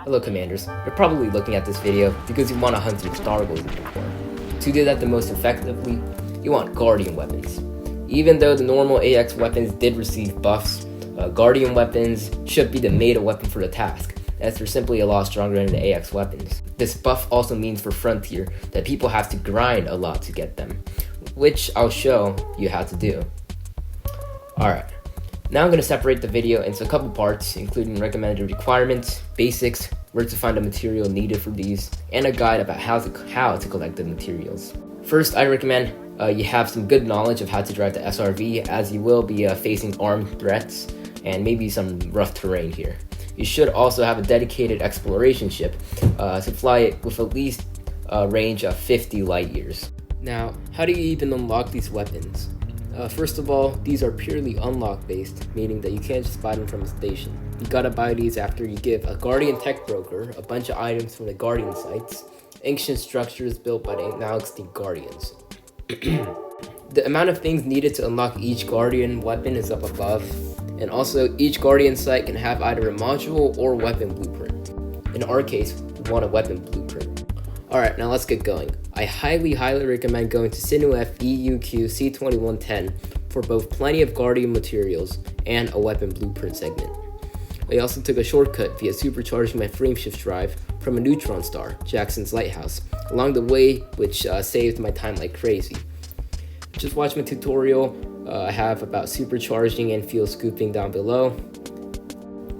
Hello Commanders, you're probably looking at this video because you want to hunt some Thargoids in your core. To do that the most effectively, you want Guardian weapons. Even though the normal AX weapons did receive buffs, Guardian weapons should be the meta weapon for the task, as they're simply a lot stronger than the AX weapons. This buff also means for Frontier that people have to grind a lot to get them, which I'll show you how to do. Alright. Now I'm going to separate the video into a couple parts, including recommended requirements, basics, where to find the material needed for these, and a guide about how to collect the materials. First, I recommend you have some good knowledge of how to drive the SRV, as you will be facing armed threats and maybe some rough terrain here. You should also have a dedicated exploration ship to fly it with at least a range of 50 light years. Now, how do you even unlock these weapons? First of all, these are purely unlock based, meaning that you can't just buy them from a station. You gotta buy these after you give a Guardian tech broker a bunch of items from the Guardian sites, ancient structures built by the now extinct Guardians. The amount of things needed to unlock each Guardian weapon is up above, and also each Guardian site can have either a module or weapon blueprint. In our case, we want a weapon blueprint. Alright, now let's get going. I highly recommend going to SinuF EUQ C2110 for both plenty of Guardian materials and a weapon blueprint segment. I also took a shortcut via supercharging my frameshift drive from a neutron star, Jackson's Lighthouse, along the way, which saved my time like crazy. Just watch my tutorial I have about supercharging and fuel scooping down below.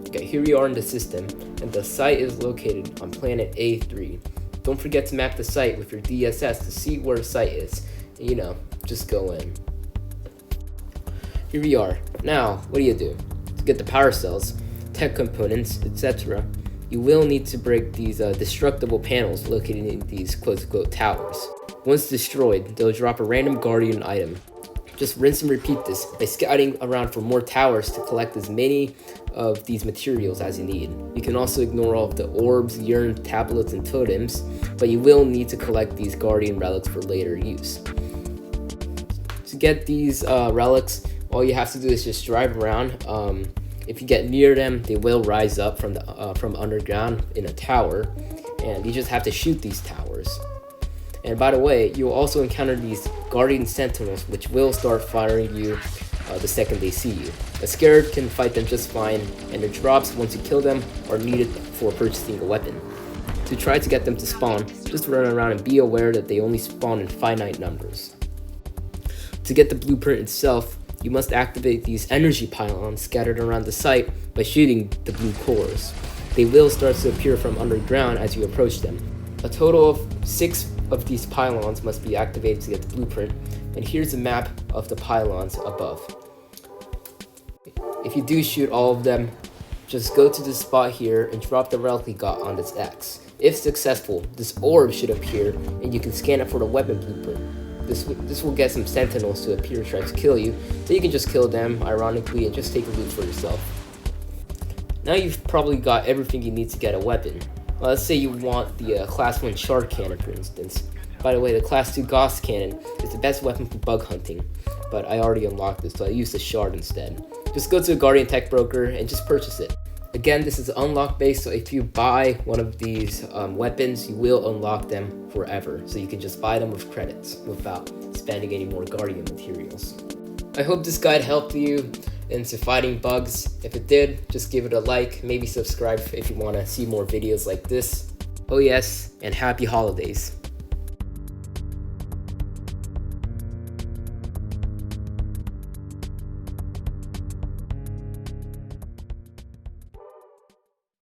Okay, here we are in the system, and the site is located on planet A3. Don't forget to map the site with your DSS to see where the site is. You know, just go in. Here we are. Now, what do? To get the power cells, tech components, etc., you will need to break these destructible panels located in these quote-unquote towers. Once destroyed, they'll drop a random Guardian item. Just rinse and repeat this by scouting around for more towers to collect as many of these materials as you need. You can also ignore all of the orbs, urn, tablets, and totems, but you will need to collect these Guardian relics for later use. To get these relics, all you have to do is just drive around. If you get near them, they will rise up from underground in a tower, and you just have to shoot these towers. And by the way, you will also encounter these Guardian Sentinels, which will start firing you the second they see you. A Scarab can fight them just fine, and their drops, once you kill them, are needed for purchasing a weapon. To try to get them to spawn, just run around and be aware that they only spawn in finite numbers. To get the blueprint itself, you must activate these energy pylons scattered around the site by shooting the blue cores. They will start to appear from underground as you approach them. A total of 6 of these pylons must be activated to get the blueprint, and here's a map of the pylons above. If you do shoot all of them, just go to this spot here and drop the relic you got on this X. If successful, this orb should appear and you can scan it for the weapon blueprint. This will get some sentinels to appear and try to kill you, so you can just kill them ironically and just take a loot for yourself. Now you've probably got everything you need to get a weapon. Let's say you want the Class 1 Shard Cannon, for instance. By the way, the Class 2 Gauss Cannon is the best weapon for bug hunting, but I already unlocked this, so I used the Shard instead. Just go to a Guardian Tech Broker and just purchase it. Again, this is unlock based, so if you buy one of these weapons, you will unlock them forever. So you can just buy them with credits without spending any more Guardian materials. I hope this guide helped you into fighting bugs. If it did, just give it a like, maybe subscribe if you want to see more videos like this. Oh yes, and happy holidays.